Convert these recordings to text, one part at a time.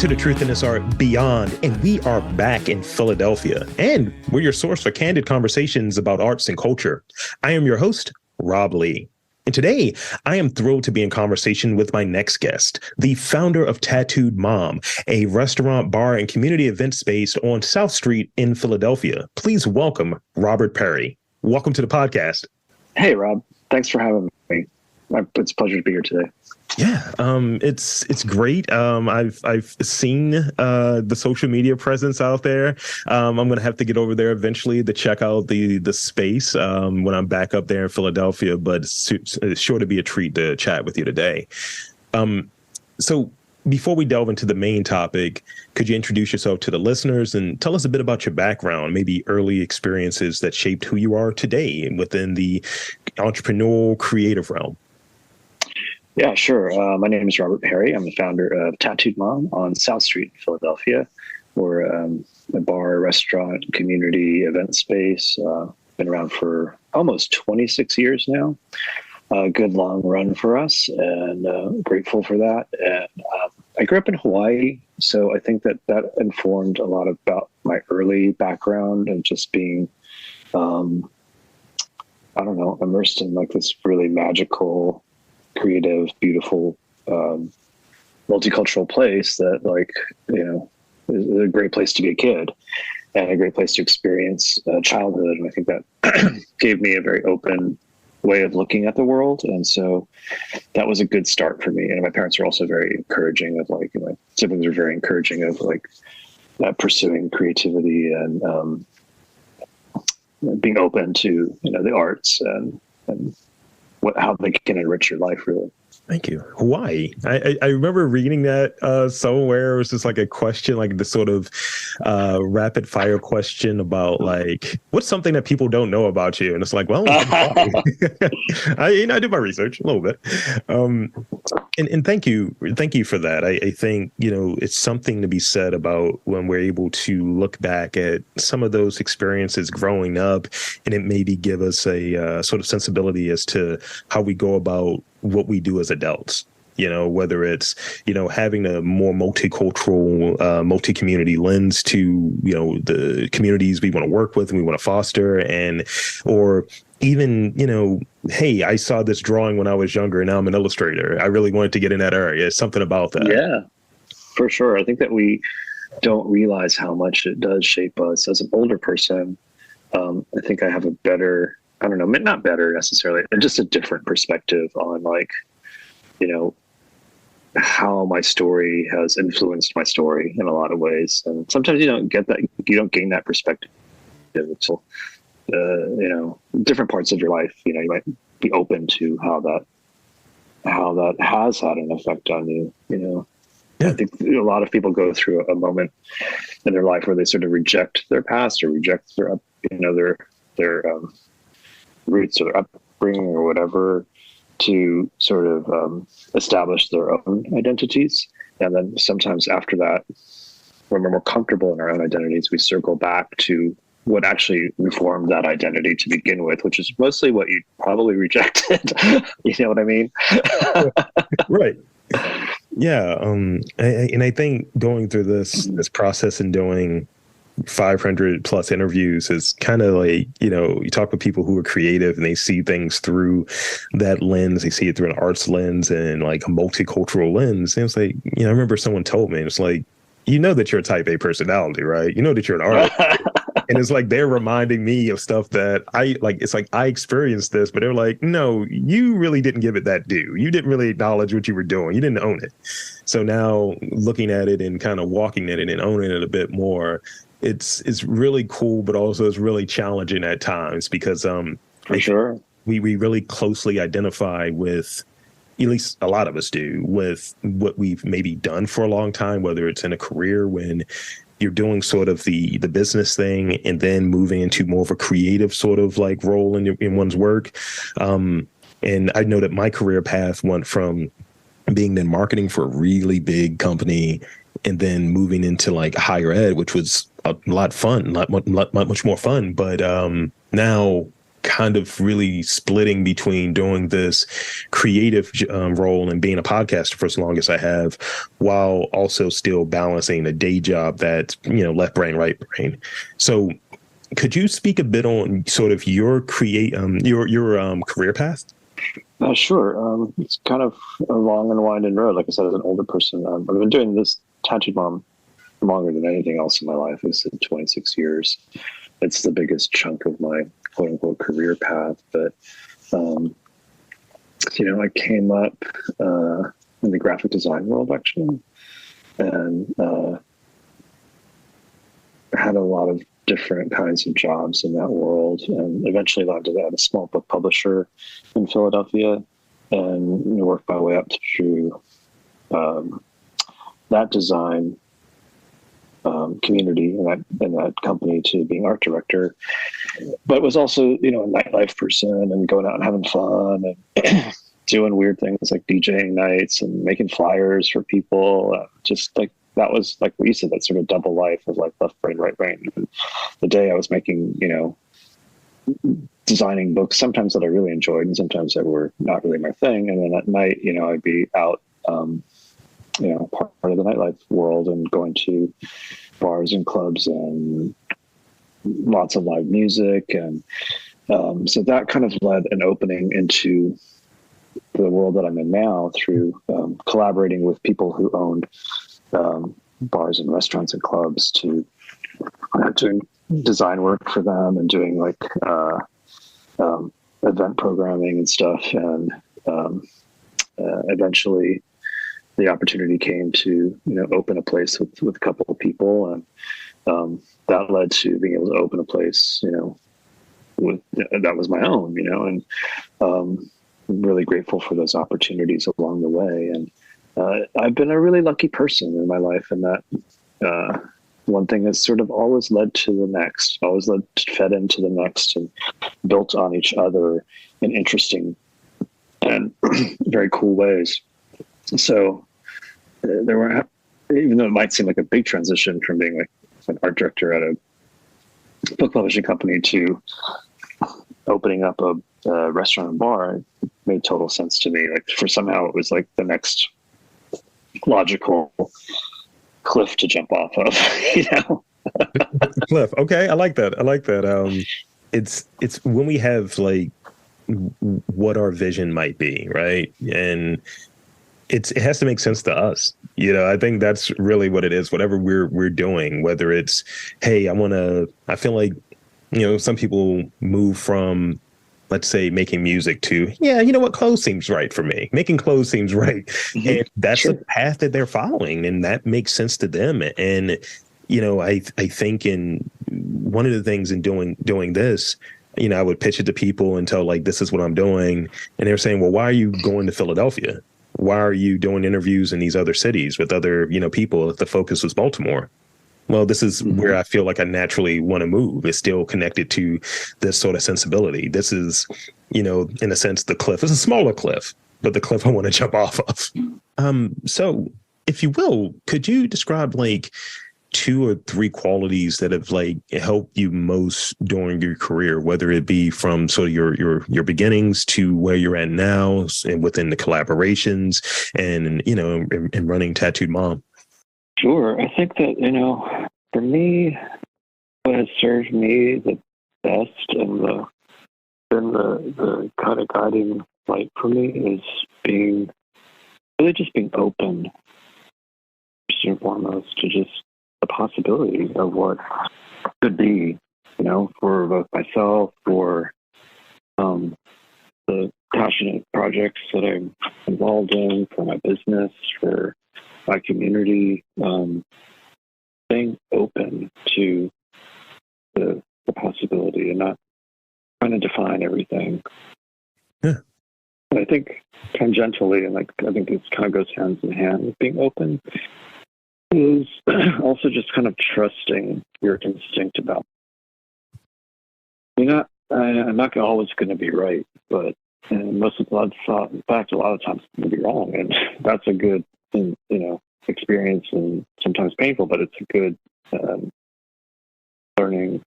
to the Truth in This Art Beyond, and we are back in Philadelphia, and we're your source for candid conversations about arts and culture. I am your host, Rob Lee. And today, I am thrilled to be in conversation with my next guest, the founder of Tattooed Mom, a restaurant, bar, and community event space on South Street in Philadelphia. Please welcome Robert Perry. Welcome to the podcast. Hey, Rob. Thanks for having me. It's a pleasure to be here today. Yeah, it's great. I've seen the social media presence out there. I'm gonna have to get over there eventually to check out the space when I'm back up there in Philadelphia. But it's sure to be a treat to chat with you today. So before we delve into the main topic, could you introduce yourself to the listeners and tell us a bit about your background, maybe early experiences that shaped who you are today within the entrepreneurial creative realm? Yeah, sure. My name is Robert Perry. I'm the founder of Tattooed Mom on South Street in Philadelphia. We're a bar, restaurant, community event space. Been around for almost 26 years now. A good long run for us, and grateful for that. And I grew up in Hawaii, so I think that informed a lot about my early background and just being, immersed in like this really magical, creative, beautiful, multicultural place that is a great place to be a kid and a great place to experience childhood. And I think that gave me a very open way of looking at the world. And so that was a good start for me. And my parents were also very encouraging of my siblings are very encouraging of pursuing creativity and being open to, the arts and how they can enrich your life, really. Thank you. Hawaii. I remember reading that somewhere. It was just like a question, like the sort of rapid fire question about what's something that people don't know about you? And it's like, well, I did my research a little bit. And thank you for that. I think, it's something to be said about when we're able to look back at some of those experiences growing up, and it maybe give us a sort of sensibility as to how we go about what we do as adults, whether it's, having a more multicultural, multi-community lens to, the communities we want to work with and we want to foster, or even, hey, I saw this drawing when I was younger and now I'm an illustrator. I really wanted to get in that area. It's something about that. Yeah, for sure. I think that we don't realize how much it does shape us as an older person. I think I have a better, not better necessarily, but just a different perspective on how my story has influenced my story in a lot of ways. And sometimes you don't get that, you don't gain that perspective until, different parts of your life, you might be open to how that has had an effect on you, Yeah. I think a lot of people go through a moment in their life where they sort of reject their past or reject their roots or their upbringing or whatever to sort of establish their own identities. And then sometimes after that, when we're more comfortable in our own identities, we circle back to what actually informed that identity to begin with, which is mostly what you probably rejected. You know what I mean? Right. Yeah. And I think going through this process and doing 500 plus interviews is kind of like, you talk with people who are creative and they see things through that lens. They see it through an arts lens and like a multicultural lens. And it's like, I remember someone told me, it's like, that you're a type A personality, right? That you're an artist. And it's like they're reminding me of stuff that it's like I experienced this, but they're like, no, you really didn't give it that due. You didn't really acknowledge what you were doing. You didn't own it. So now looking at it and kind of walking in it and owning it a bit more, it's really cool, but also it's really challenging at times because for sure we really closely identify with, at least a lot of us do, with what we've maybe done for a long time, whether it's in a career when you're doing sort of the business thing and then moving into more of a creative sort of like role in one's work. And I know that my career path went from being in marketing for a really big company and then moving into like higher ed, which was a lot fun, much more fun. But now kind of really splitting between doing this creative role and being a podcaster for as long as I have, while also still balancing a day job that's, left brain, right brain. So could you speak a bit on sort of your career path? Sure. It's kind of a long and winding road. Like I said, as an older person, I've been doing this tattooed mom longer than anything else in my life. It's 26 years. It's the biggest chunk of my quote unquote career path. But, I came up in the graphic design world, actually, and had a lot of different kinds of jobs in that world, and eventually landed at a small book publisher in Philadelphia, and worked my way up through that design community and that company to being art director, but was also, a nightlife person and going out and having fun and doing weird things like DJing nights and making flyers for people. Just like, that was like what you said, that sort of double life of like left brain, right brain. And the day I was making, designing books, sometimes that I really enjoyed and sometimes that were not really my thing. And then at night, I'd be out, part of the nightlife world and going to bars and clubs and lots of live music. And so that kind of led an opening into the world that I'm in now through collaborating with people who owned bars and restaurants and clubs to doing design work for them and doing like event programming and stuff. And eventually the opportunity came to, open a place with a couple of people. And that led to being able to open a place, that was my own, and I'm really grateful for those opportunities along the way. And I've been a really lucky person in my life, and that one thing has sort of always led to the next, fed into the next, and built on each other in interesting and very cool ways. So there were, even though it might seem like a big transition from being like an art director at a book publishing company to opening up a restaurant and bar, it made total sense to me. Like, for somehow it was like the next logical cliff to jump off of, Cliff. Okay. I like that. It's when we have like what our vision might be, right? And it has to make sense to us. I think that's really what it is. Whatever we're doing, whether it's, hey, I feel like, some people move from, let's say, making music to, what clothes seems right for me. Making clothes seems right. Mm-hmm. And that's the path that they're following, and that makes sense to them. And, I think in one of the things in doing this, I would pitch it to people and tell, like, this is what I'm doing. And they're saying, well, why are you going to Philadelphia? Why are you doing interviews in these other cities with other, people if the focus was Baltimore? Well, this is where I feel like I naturally want to move. It's still connected to this sort of sensibility. This is, in a sense, the cliff. It's a smaller cliff, but the cliff I want to jump off of. So if you will, could you describe like 2 or 3 qualities that have like helped you most during your career, whether it be from sort of your beginnings to where you're at now and within the collaborations and, and running Tattooed Mom? Sure. I think that, for me, what has served me the best and been the kind of guiding light for me is being open, first and foremost, to just the possibility of what could be, for both myself, for the passionate projects that I'm involved in, for my business, for my community, staying open to the possibility and not trying to define everything. Yeah. And I think tangentially, and I think this kind of goes hand in hand with being open, is also just kind of trusting your instinct about. I'm not always going to be right, but most of the time, in fact, a lot of times I'm going to be wrong, and that's a good, experience, and sometimes painful, but it's a good learning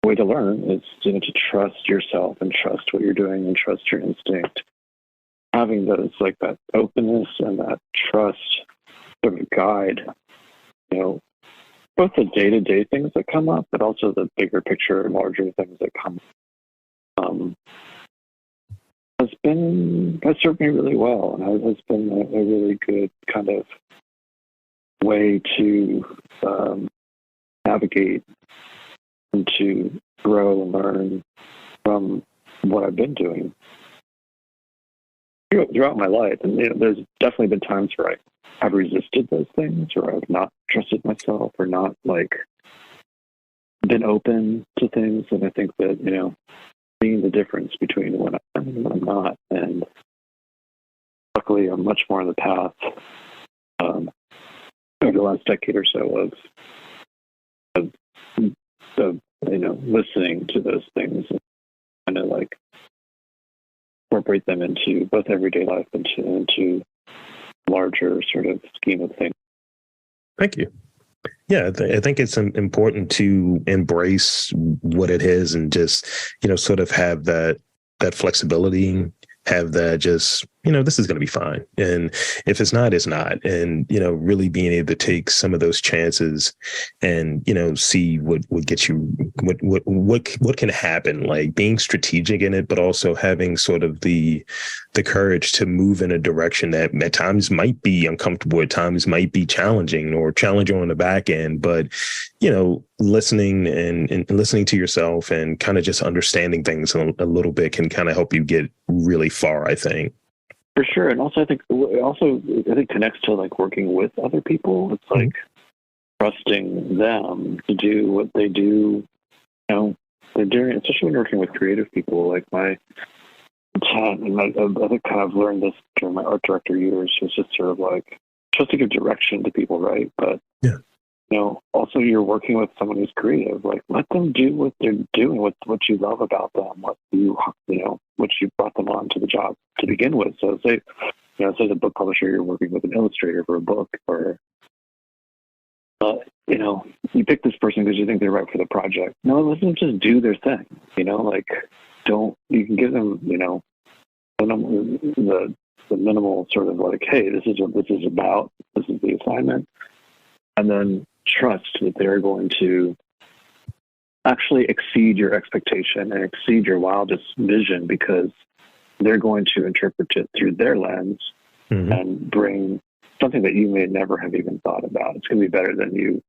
way to learn is to trust yourself and trust what you're doing and trust your instinct. Having those, like, that openness and that trust sort of guide, both the day-to-day things that come up, but also the bigger picture, larger things that come has served me really well, and has been a really good kind of way to navigate and to grow and learn from what I've been doing throughout my life. And there's definitely been times where I have resisted those things, or I've not trusted myself, or not been open to things. And I think that seeing the difference between when I'm and when I'm not, and luckily I'm much more on the path over the last decade or so of listening to those things and kind of incorporate them into both everyday life and into larger sort of scheme of things. Thank you. Yeah, I think it's important to embrace what it is and just, sort of have that flexibility, have that just, this is going to be fine. And if it's not, it's not. And, really being able to take some of those chances and, see what gets you, what can happen, like being strategic in it, but also having sort of the courage to move in a direction that at times might be uncomfortable, at times might be challenging on the back end, but, listening and listening to yourself and kind of just understanding things a little bit can kind of help you get really far, I think. For sure. And also, I think connects to working with other people. It's trusting them to do what they do, they're doing, especially when you're working with creative people. Like my intent, and I think kind of learned this during my art director years, was just sort of supposed to give direction to people, right? But yeah. Also you're working with someone who's creative. Let them do what they're doing, what you love about them, what you brought them on to the job to begin with. So say the book publisher, you're working with an illustrator for a book, or you pick this person because you think they're right for the project. No, let them just do their thing. You can give them, the minimal sort of hey, this is what this is about. This is the assignment. And then trust that they're going to actually exceed your expectation and exceed your wildest vision, because they're going to interpret it through their lens and bring something that you may never have even thought about. It's going to be better than you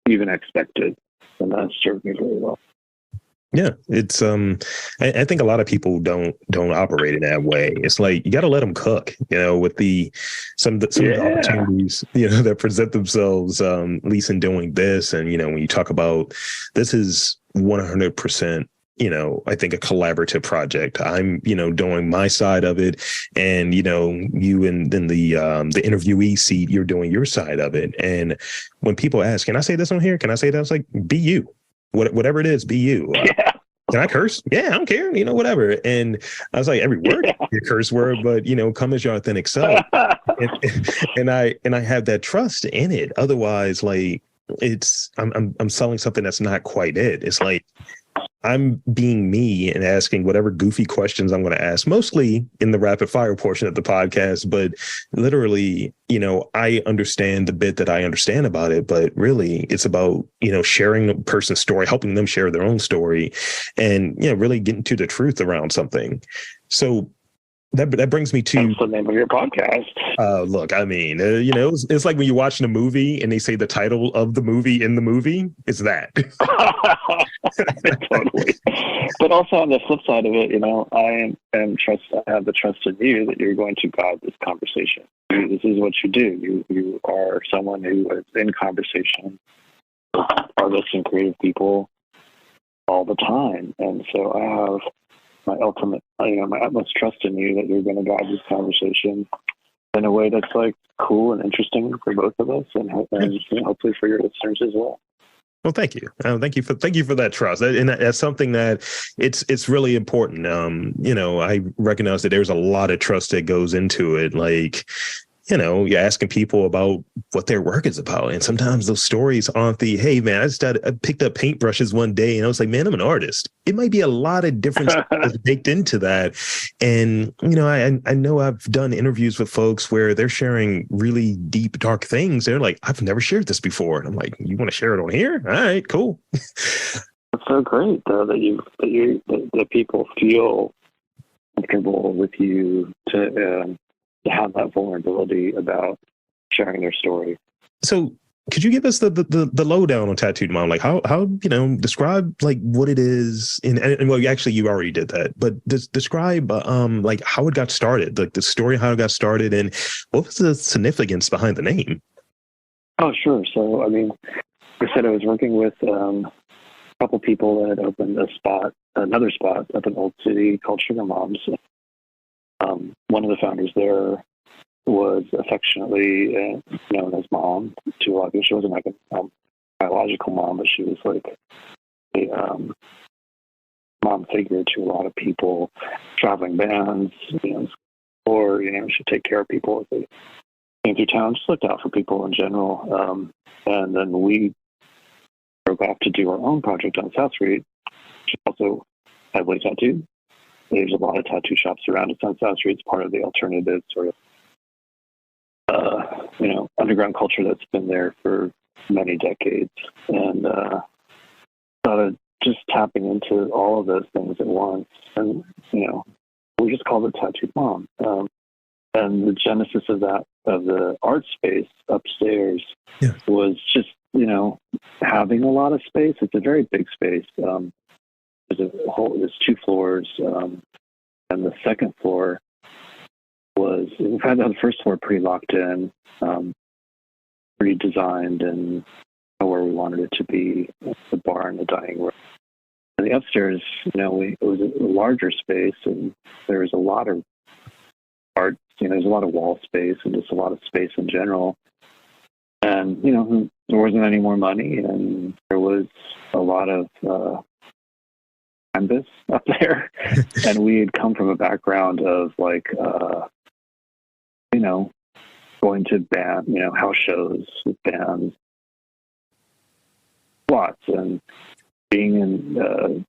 even expected. And that served me really well. Yeah, it's I think a lot of people don't operate in that way. It's you got to let them cook, with some of the opportunities, that present themselves, at least in doing this. And, when you talk about, this is 100%, I think a collaborative project. I'm, doing my side of it, and, you and then the interviewee seat, you're doing your side of it. And when people ask, can I say this on here? Can I say that? It's be you. Whatever it is, be you. Yeah. Can I curse? Yeah, I don't care. Whatever. And I was every word is a curse word, but come as your authentic self. and I have that trust in it. Otherwise, I'm selling something that's not quite it. It's I'm being me and asking whatever goofy questions I'm going to ask, mostly in the rapid fire portion of the podcast. But literally, I understand the bit that I understand about it, but really it's about, sharing a person's story, helping them share their own story, and, really getting to the truth around something. So that brings me to... That's the name of your podcast. Look, it's like when you're watching a movie and they say the title of the movie in the movie. It's that. Totally. But also on the flip side of it, I have the trust in you that you're going to guide this conversation. This is what you do. You are someone who is in conversation with artists and creative people all the time. And so I have my utmost trust in you that you're going to guide this conversation in a way that's cool and interesting for both of us, and hopefully for your listeners as well. Well, thank you. Thank you for that trust. And that's something that it's really important. I recognize that there's a lot of trust that goes into it. you're asking people about what their work is about. And sometimes those stories aren't the, hey, man, I picked up paintbrushes one day and I was like, man, I'm an artist. It might be a lot of different stuff that's baked into that. And, I know I've done interviews with folks where they're sharing really deep, dark things. They're like, I've never shared this before. And I'm like, you want to share it on here? All right, cool. It's so great though that people feel comfortable with you to have that vulnerability about sharing their story. So could you give us the lowdown on Tattooed Mom? Like how describe like what it is and well, actually you already did that, but describe like how it got started, like the story, how it got started, and what was the significance behind the name? Oh, sure. So, I mean, like I said, I was working with a couple people that had opened another spot up in Old City called Sugar Moms. One of the founders there was affectionately known as Mom to a lot of people. She wasn't like a biological mom, but she was like a mom figure to a lot of people, traveling bands, or she'd take care of people as they came through town, just looked out for people in general. And then we broke off to do our own project on South Street, which is also heavily tattooed. There's a lot of tattoo shops around us on South Street. It's part of the alternative sort of, underground culture that's been there for many decades. And thought of just tapping into all of those things at once. And, we just called it Tattooed Mom. And the genesis of the art space upstairs was just, having a lot of space. It's a very big space. There's 2 floors, and the second floor we've had the first floor pretty locked in, pretty designed and where we wanted it to be, the bar and the dining room. And the upstairs, it was a larger space, and there was a lot of art, there's a lot of wall space and just a lot of space in general. And, there wasn't any more money, and there was a lot of canvas up there. And we had come from a background of like, going to house shows with bands, lots, and being in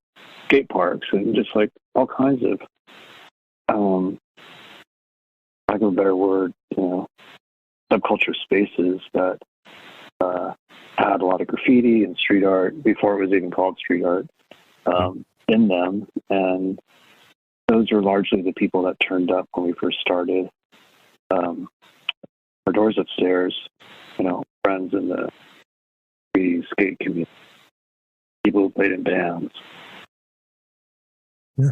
skate parks and just like all kinds of, lack of a better word, subculture spaces that had a lot of graffiti and street art before it was even called street art in them. And those were largely the people that turned up when we first started. Our doors upstairs, friends in the graffiti skate community, people who played in bands,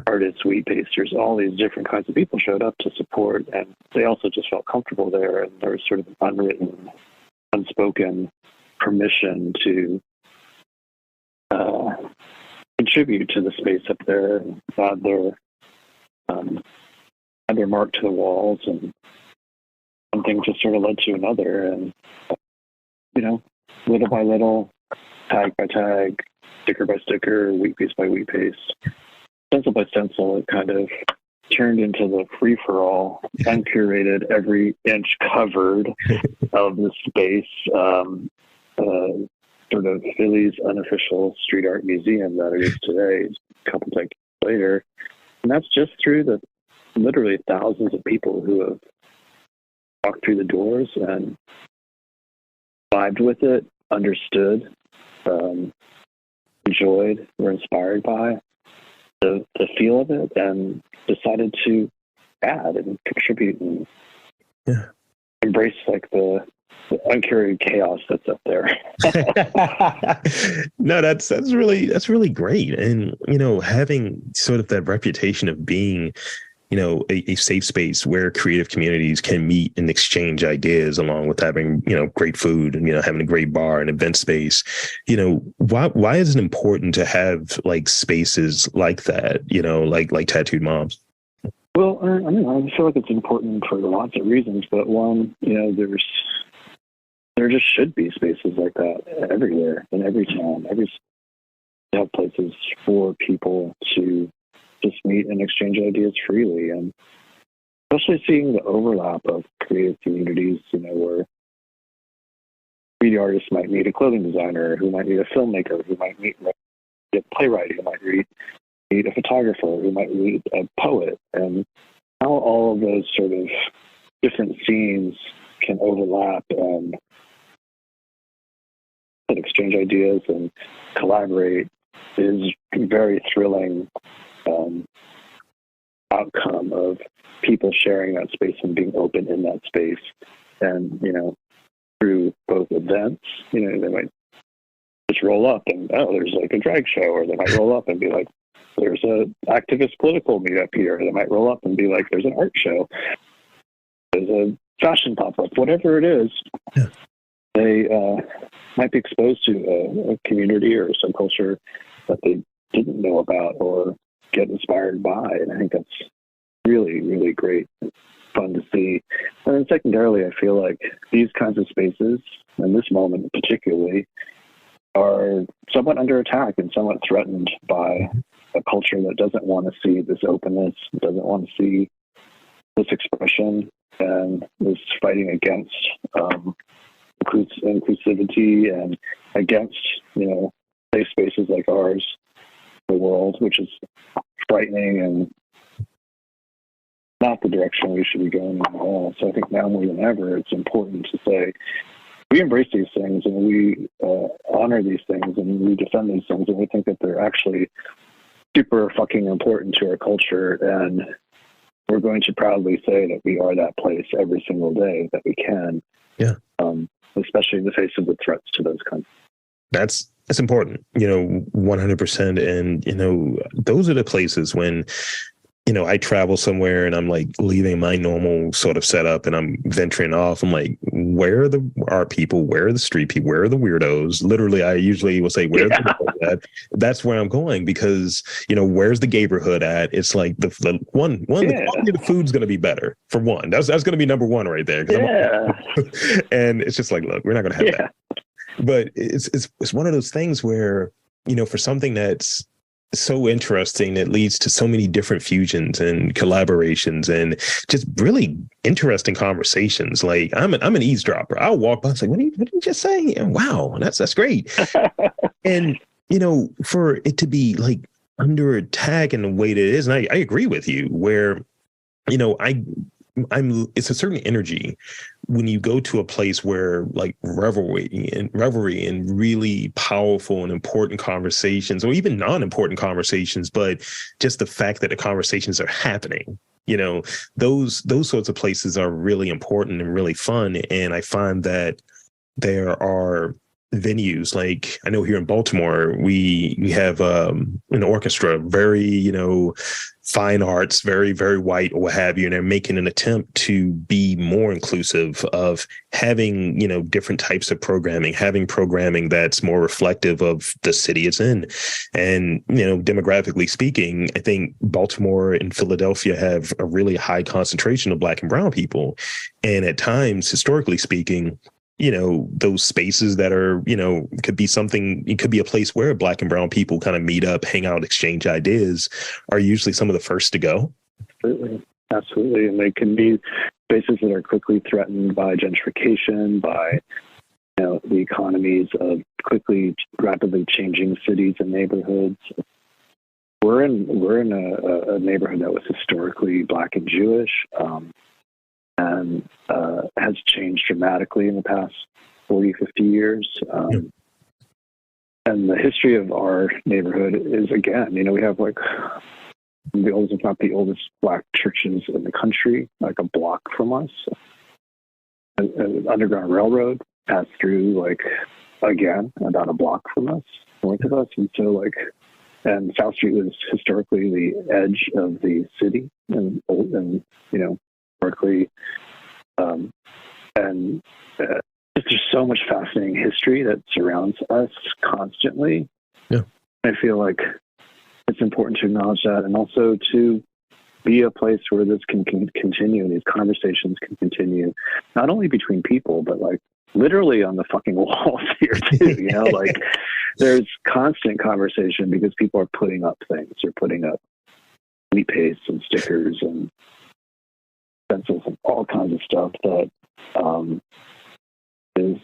artists, weed tasters, all these different kinds of people showed up to support, and they also just felt comfortable there. And there was sort of an unwritten, unspoken permission to contribute to the space up there, and add their mark to the walls, and one thing just sort of led to another. And little by little, tag by tag, sticker by sticker, wheat piece by wheat piece, stencil by stencil, it kind of turned into the free-for-all, uncurated, every inch covered of the space, sort of Philly's unofficial street art museum that it is today, a couple decades later. And that's just through the literally thousands of people who have walked through the doors and vibed with it, understood, enjoyed, were inspired by the feel of it, and decided to add and contribute and embrace like the uncurated chaos that's up there. No, that's really great. And having sort of that reputation of being a safe space where creative communities can meet and exchange ideas, along with having great food and having a great bar and event space. Why is it important to have like spaces like that, like Tattooed Moms? Well, I feel like it's important for lots of reasons, but one, there just should be spaces like that everywhere, in every town. Have places for people to just meet and exchange ideas freely. And especially seeing the overlap of creative communities, where 3D artists might meet a clothing designer, who might meet a filmmaker, who might meet a playwright, who might meet a photographer, who might meet a poet, and how all of those sort of different scenes can overlap and exchange ideas and collaborate is a very thrilling outcome of people sharing that space and being open in that space. And, through both events, they might just roll up and, there's like a drag show, or they might roll up and be like, there's a activist political meetup here. They might roll up and be like, there's an art show. There's a fashion pop-up, whatever it is. Yeah. They might be exposed to a community or a subculture that they didn't know about or get inspired by. And I think that's really, really great. It's fun to see. And then secondarily, I feel like these kinds of spaces, and this moment particularly, are somewhat under attack and somewhat threatened by a culture that doesn't want to see this openness, doesn't want to see this expression, and is fighting against inclusivity and against, safe spaces like ours, the world, which is frightening and not the direction we should be going in at all. So I think now more than ever, it's important to say, we embrace these things and we honor these things and we defend these things, and we think that they're actually super fucking important to our culture, and we're going to proudly say that we are that place every single day that we can. Yeah. Especially in the face of the threats to those kinds. That's important, 100%. And, those are the places when, I travel somewhere and I'm like leaving my normal sort of setup and I'm venturing off. I'm like, where are our people? Where are the street people? Where are the weirdos? Literally, I usually will say, where's the weirdos at? That's where I'm going, because, where's the neighborhood at? It's like the quality of the food's going to be better, for one. That's going to be number one right there. Yeah. And it's just like, look, we're not going to have that. But it's one of those things where, for something that's so interesting, that leads to so many different fusions and collaborations and just really interesting conversations. Like I'm an eavesdropper. I'll walk by and say, what did you just say? Yeah, wow, that's great. And for it to be like under attack in the way that it is, and I agree with you, where it's a certain energy when you go to a place where like revelry and really powerful and important conversations, or even non-important conversations, but just the fact that the conversations are happening, those sorts of places are really important and really fun. And I find that there are venues, like I know here in Baltimore, we have an orchestra, very, fine arts, very, very white or what have you. And they're making an attempt to be more inclusive of having, different types of programming, having programming that's more reflective of the city it's in. And, demographically speaking, I think Baltimore and Philadelphia have a really high concentration of Black and brown people. And at times, historically speaking, those spaces that are, could be something, it could be a place where Black and brown people kind of meet up, hang out, exchange ideas, are usually some of the first to go. Absolutely. And they can be spaces that are quickly threatened by gentrification, by, the economies of rapidly changing cities and neighborhoods. We're in a neighborhood that was historically Black and Jewish, and has changed dramatically in the past 40, 50 years. And the history of our neighborhood is, again, we have like the oldest, if not the oldest, Black churches in the country, like a block from us. An Underground Railroad passed through, like, again, about a block from us, north of us. And so, and South Street was historically the edge of the city, and historically, there's so much fascinating history that surrounds us constantly. Yeah, I feel like it's important to acknowledge that, and also to be a place where this can continue, and these conversations can continue, not only between people, but like literally on the fucking walls here too. There's constant conversation because people are putting up things. They're putting up wheat paste and stickers and stencils and all kinds of stuff that is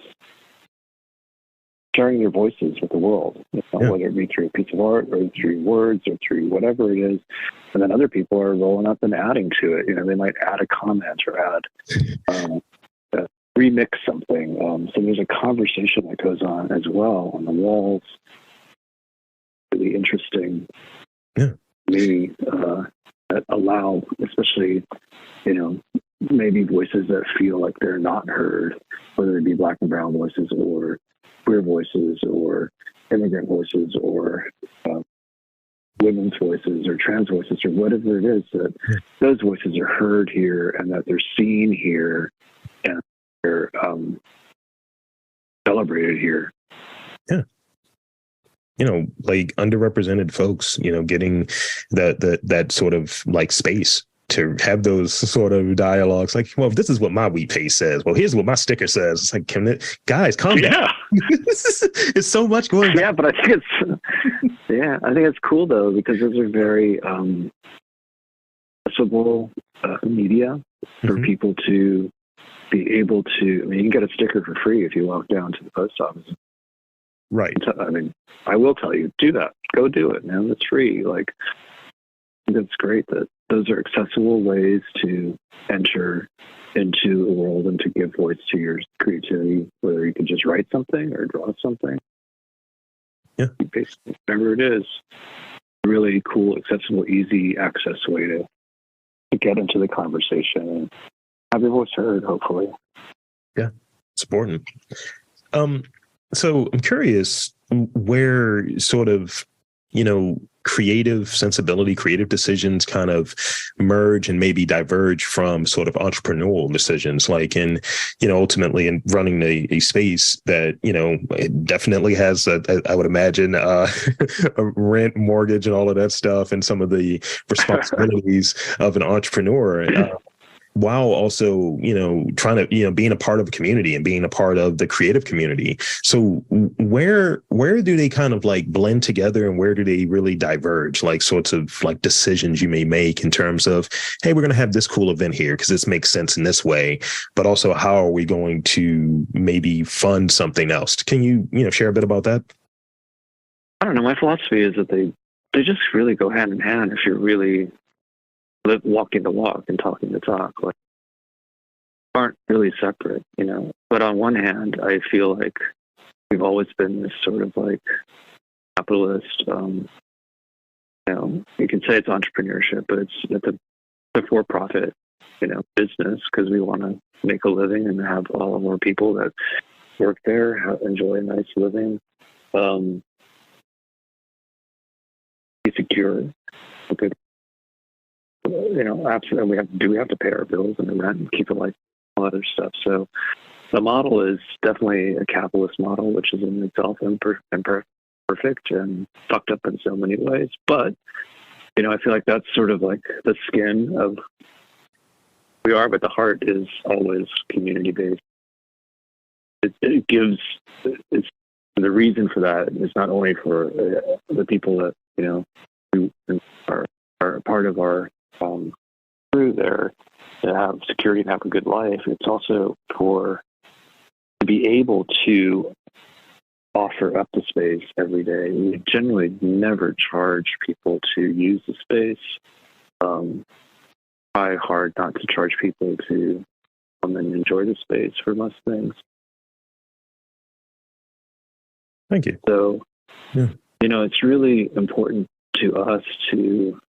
sharing your voices with the world, whether it be through a piece of art or through words or through whatever it is. And then other people are rolling up and adding to it. They might add a comment or add, remix something. So there's a conversation that goes on as well on the walls. Really interesting. Yeah. Maybe that allow, especially, maybe voices that feel like they're not heard, whether it be Black and brown voices or queer voices or immigrant voices or women's voices or trans voices or whatever it is, that those voices are heard here and that they're seen here and they're celebrated here. Yeah. Like underrepresented folks, getting that sort of like space to have those sort of dialogues. Like, well, if this is what my wheat paste says, well, here's what my sticker says. It's like, guys, calm down. It's so much going on. Yeah, but I think it's cool though, because those are very accessible media for people to be able to. I mean, you can get a sticker for free if you walk down to the post office. Right. I mean, I will tell you, do that. Go do it, man. It's free. Like, it's great that those are accessible ways to enter into a world and to give voice to your creativity, whether you can just write something or draw something. Yeah. Basically, whatever it is, really cool, accessible, easy access way to get into the conversation and have your voice heard, hopefully. Yeah, it's important. So I'm curious where sort of, creative sensibility, creative decisions kind of merge and maybe diverge from sort of entrepreneurial decisions, like ultimately in running a space that, it definitely has, I would imagine, a rent, mortgage and all of that stuff and some of the responsibilities of an entrepreneur. While also, trying to, being a part of a community and being a part of the creative community. So where do they kind of like blend together and where do they really diverge? Like sorts of like decisions you may make in terms of, hey, we're going to have this cool event here because this makes sense in this way, but also how are we going to maybe fund something else? Can you, share a bit about that? I don't know. My philosophy is that they just really go hand in hand if you're really walking the walk and talking the talk, like aren't really separate, But on one hand, I feel like we've always been this sort of like capitalist, you can say it's entrepreneurship, but it's a for-profit, business because we want to make a living and have all of our people that work there enjoy a nice living, be secure, okay. Absolutely. We have to pay our bills and the rent and keep it like all other stuff. So the model is definitely a capitalist model, which is in itself imperfect and fucked up in so many ways. But, I feel like that's sort of like the skin of who we are, but the heart is always community-based. It gives, it's the reason for that is not only for the people that, who are part of our through there to have security and have a good life. It's also to be able to offer up the space every day. We generally never charge people to use the space. Try hard not to charge people to come and enjoy the space for most things. Thank you. So, yeah. It's really important to us to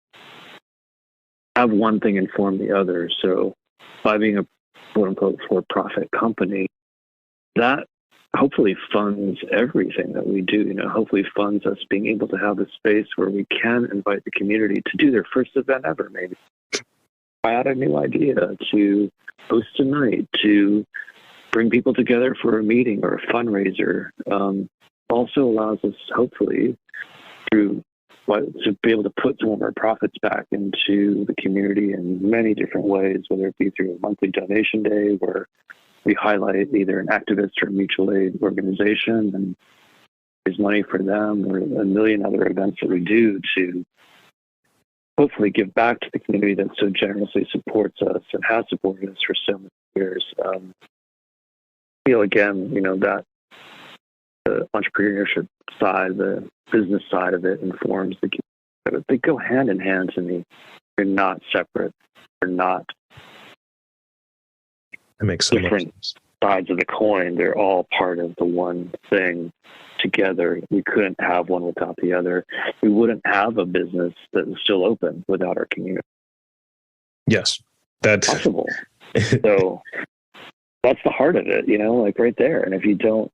have one thing inform the other. So by being a quote unquote for-profit company, that hopefully funds everything that we do, hopefully funds us being able to have a space where we can invite the community to do their first event ever, maybe try out a new idea, to host a night, to bring people together for a meeting or a fundraiser. Also allows us, hopefully, to be able to put some of our profits back into the community in many different ways, whether it be through a monthly donation day where we highlight either an activist or mutual aid organization and raise money for them, or a million other events that we do to hopefully give back to the community that so generously supports us and has supported us for so many years. Feel again, that the entrepreneurship side, the business side of it informs the community. They go hand in hand to me. They're not separate. They're not different sides of the coin. They're all part of the one thing together. We couldn't have one without the other. We wouldn't have a business that was still open without our community. Yes, that's possible. So that's the heart of it, like right there. And if you don't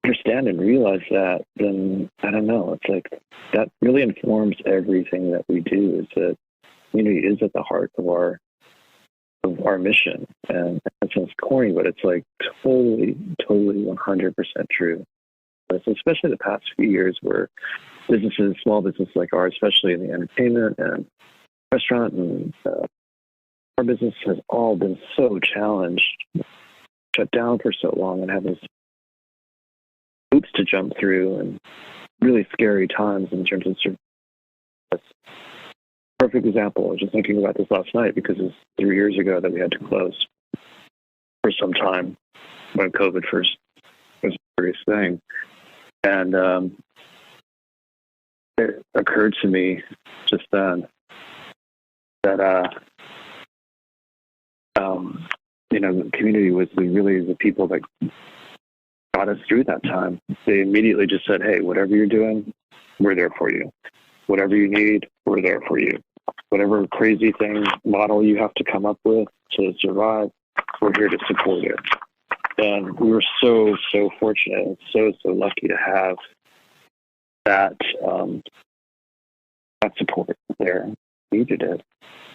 understand and realize that, then I don't know. It's like that really informs everything that we do. Is that community is at the heart of our mission, and that sounds corny, but it's like totally 100% true. Especially the past few years, where businesses, small businesses like ours, especially in the entertainment and restaurant and our business, has all been so challenged, shut down for so long, and having hoops to jump through, and really scary times in terms of perfect example. I was just thinking about this last night because it's 3 years ago that we had to close for some time when COVID first was a serious thing. And it occurred to me just then that, the community was really the people that got us through that time. They immediately just said, hey, whatever you're doing, we're there for you. Whatever you need, we're there for you. Whatever crazy model you have to come up with to survive, we're here to support it. And we were so fortunate and so lucky to have that support there. We needed it.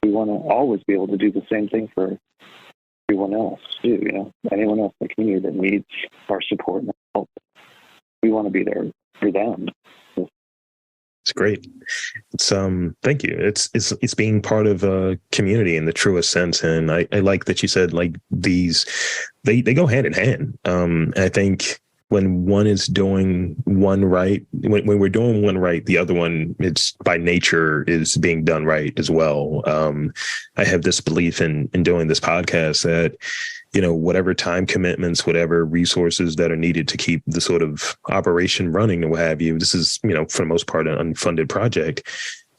We want to always be able to do the same thing for everyone else too. Anyone else in the community that needs our support and help, we want to be there for them. It's great. It's thank you. It's being part of a community in the truest sense. And I like that you said like these, they go hand in hand. And I think when one is doing one right, when we're doing one right, the other one, it's by nature is being done right as well. I have this belief in doing this podcast that, whatever time commitments, whatever resources that are needed to keep the sort of operation running and what have you, this is, for the most part, an unfunded project.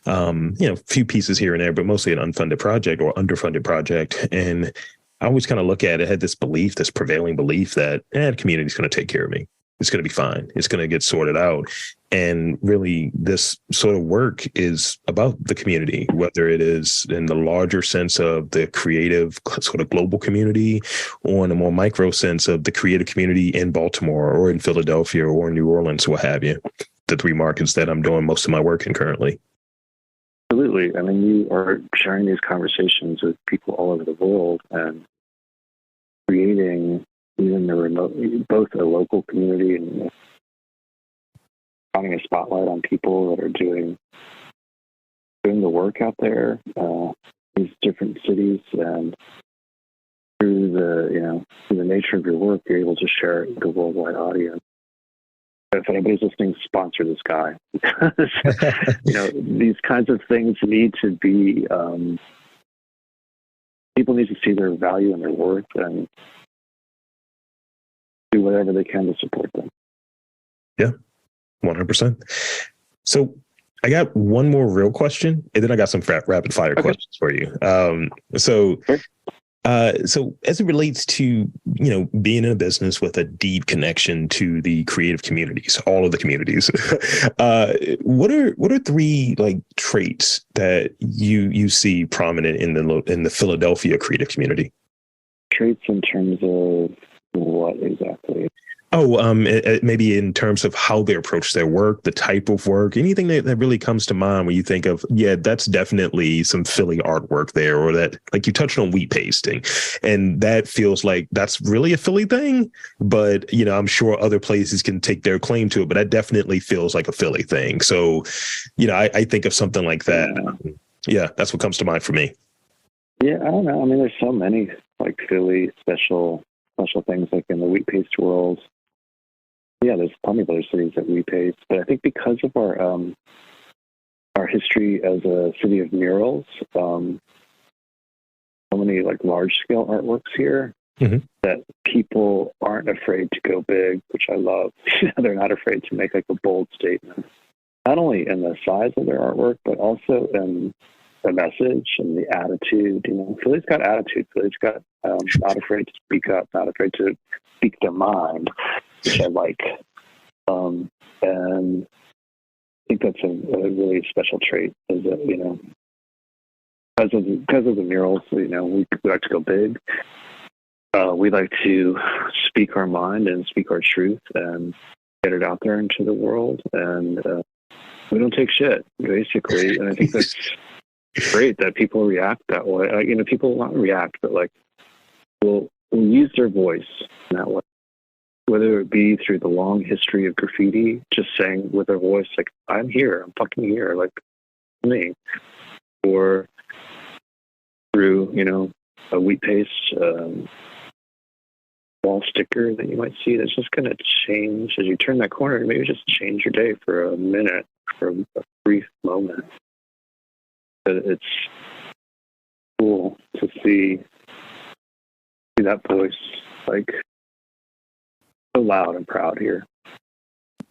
A few pieces here and there, but mostly an unfunded project or underfunded project. And I always kind of look at it, had this belief, this prevailing belief that the community is going to take care of me. It's going to be fine. It's going to get sorted out. And really, this sort of work is about the community, whether it is in the larger sense of the creative sort of global community, or in a more micro sense of the creative community in Baltimore or in Philadelphia or in New Orleans, what have you. The 3 markets that I'm doing most of my work in currently. Absolutely. I mean, you are sharing these conversations with people all over the world and creating even the remote, both a local community and shining a spotlight on people that are doing the work out there, these different cities, and through the nature of your work, you're able to share it with a worldwide audience. If anybody's listening, sponsor this guy, because these kinds of things need to be. People need to see their value and their worth, and do whatever they can to support them. Yeah, 100%. So I got one more real question, and then I got some rapid fire questions for you. So as it relates to, being in a business with a deep connection to the creative communities, all of the communities, what are 3 like traits that you see prominent in the Philadelphia creative community? Traits in terms of what exactly? Oh, maybe in terms of how they approach their work, the type of work, anything that really comes to mind when you think of, that's definitely some Philly artwork there, or that, like you touched on wheat pasting, and that feels like that's really a Philly thing. But, I'm sure other places can take their claim to it, but that definitely feels like a Philly thing. So, I think of something like that. Yeah, that's what comes to mind for me. Yeah, I don't know. I mean, there's so many like Philly special things like in the wheat paste world. Yeah, there's plenty of other cities that we paste, but I think because of our our history as a city of murals. So many like large scale artworks here that people aren't afraid to go big, which I love. They're not afraid to make like a bold statement, not only in the size of their artwork, but also in the message and the attitude. Philly's got attitude. Philly's got not afraid to speak up, not afraid to speak their mind, which I like. And I think that's a really special trait. Is that because of the murals, we like to go big. We like to speak our mind and speak our truth and get it out there into the world. And we don't take shit, basically. And I think that's great that people react that way. People not react, but like will use their voice in that way. Whether it be through the long history of graffiti, just saying with their voice, like, I'm here, I'm fucking here, like me. Or through, a wheat paste wall sticker that you might see that's just going to change as you turn that corner, maybe just change your day for a minute, for a brief moment. But it's cool to see that voice, like, so loud and proud here.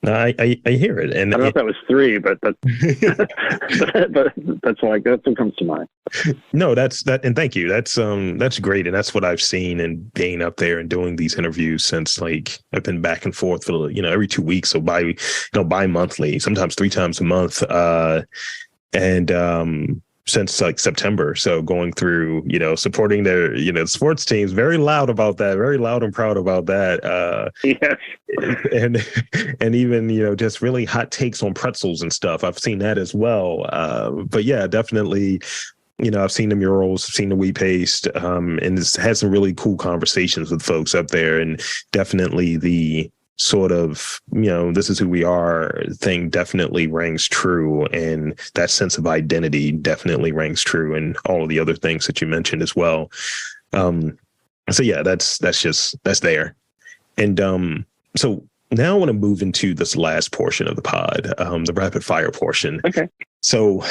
No, I hear it, and I don't know if that was 3, but that's but that's what comes to mind. No, that's that, and thank you. That's great, and that's what I've seen and being up there and doing these interviews since like I've been back and forth for every 2 weeks, so bi-monthly, sometimes 3 times a month, and since like September. So going through, supporting their, sports teams, very loud about that, very loud and proud about that. Yes. And even, just really hot takes on pretzels and stuff. I've seen that as well. But yeah, definitely, I've seen the murals, I've seen the wheat paste, and it's had some really cool conversations with folks up there, and definitely the sort of, this is who we are thing definitely rings true. And that sense of identity definitely rings true. And all of the other things that you mentioned as well. So yeah, that's there. And so now I want to move into this last portion of the pod, the rapid fire portion. Okay. So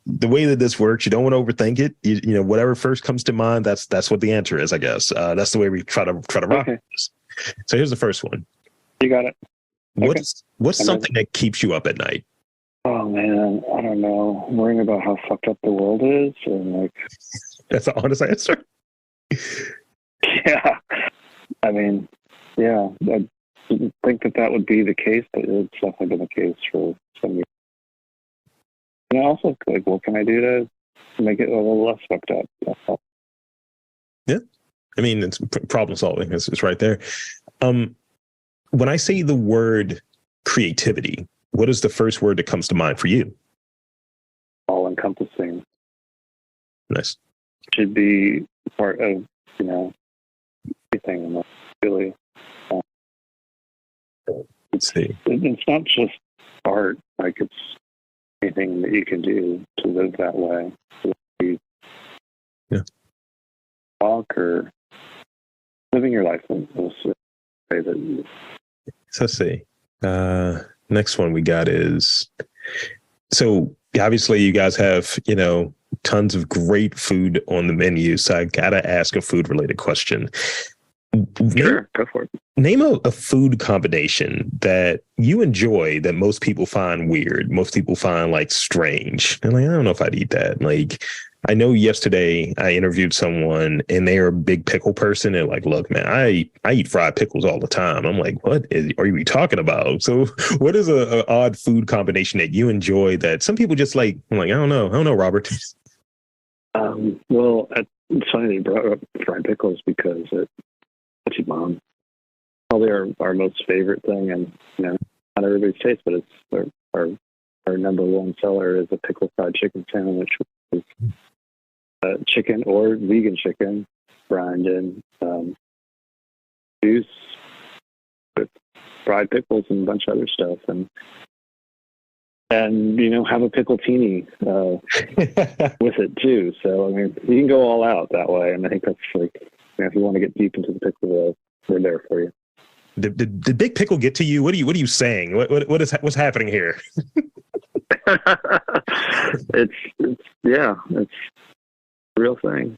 the way that this works, you don't want to overthink it. You whatever first comes to mind, that's what the answer is, I guess. That's the way we try to rock this. So here's the first one. You got it. What's something that keeps you up at night? Oh man, I don't know. Worrying about how fucked up the world is, and like. That's an honest answer. Yeah, I mean, yeah, I didn't think that would be the case, but it's definitely been the case for some years. And also, like, what can I do to make it a little less fucked up? Yeah, I mean, it's problem solving. It's right there. When I say the word creativity, what is the first word that comes to mind for you? All encompassing. Nice. Should be part of, everything in life, really. Let's see. It's not just art, like it's anything that you can do to live that way. Yeah. Talk or living your life in a way that. So let's see. Next one we got is, so obviously you guys have, tons of great food on the menu. So I got to ask a food related question. Sure, go for it. Name a food combination that you enjoy that most people find weird. Most people find like strange. And like, I don't know if I'd eat that. Like, I know yesterday I interviewed someone and they're a big pickle person. And like, look, man, I eat fried pickles all the time. I'm like, what are you talking about? So what is a odd food combination that you enjoy that some people just like? I'm like, I don't know, Robert. Well, it's funny that you brought up fried pickles because it's mom. Probably our most favorite thing, and not everybody's taste, but it's our number one seller is a pickle fried chicken sandwich, which is chicken or vegan chicken brined in juice with fried pickles and a bunch of other stuff, and have a pickle teeny with it too. So I mean, you can go all out that way, and I think that's like, if you want to get deep into the pickle world, we're there for you. Did big pickle get to you? What are you saying? What's happening here? it's yeah, it's a real thing.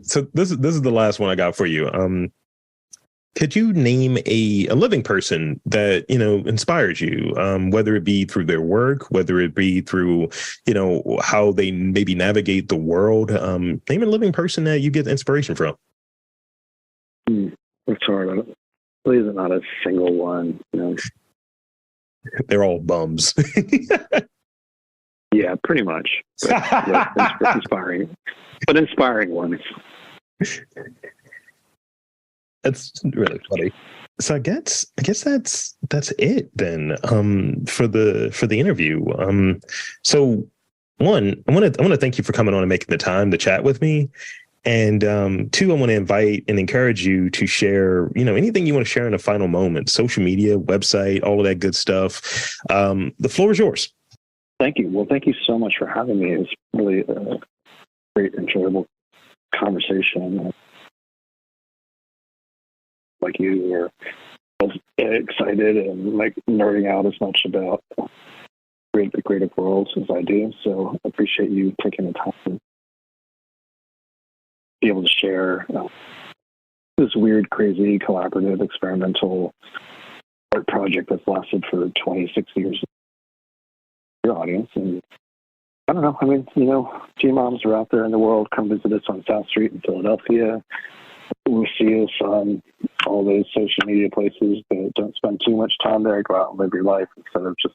So this is the last one I got for you. Could you name a living person that, inspires you, whether it be through their work, whether it be through, how they maybe navigate the world? Name a living person that you get inspiration from. It's hard. Please, not a single one. They're all bums. Yeah, pretty much. But inspiring ones. That's really funny. So I guess that's it then. For the interview. So one, I want to thank you for coming on and making the time to chat with me. And two, I want to invite and encourage you to share, anything you want to share in a final moment, social media, website, all of that good stuff. The floor is yours. Thank you. Well, thank you so much for having me. It's really a great, enjoyable conversation. Like you were excited and like nerding out as much about the creative world as I do. So I appreciate you taking the time to be able to share this weird, crazy, collaborative, experimental art project that's lasted for 26 years. Your audience. And I don't know. I mean, G-moms are out there in the world. Come visit us on South Street in Philadelphia. We see us on all those social media places, but don't spend too much time there. Go out and live your life instead of just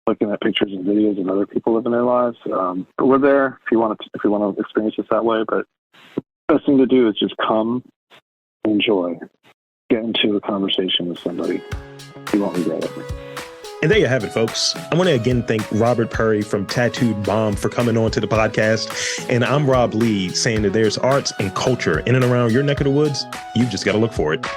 looking at pictures and videos of other people living their lives. But we're there if you want to experience it that way. But the best thing to do is just come, enjoy, get into a conversation with somebody. You won't regret it. And there you have it, folks. I want to again thank Robert Perry from Tattooed Bomb for coming on to the podcast. And I'm Rob Lee saying that there's arts and culture in and around your neck of the woods. You've just got to look for it.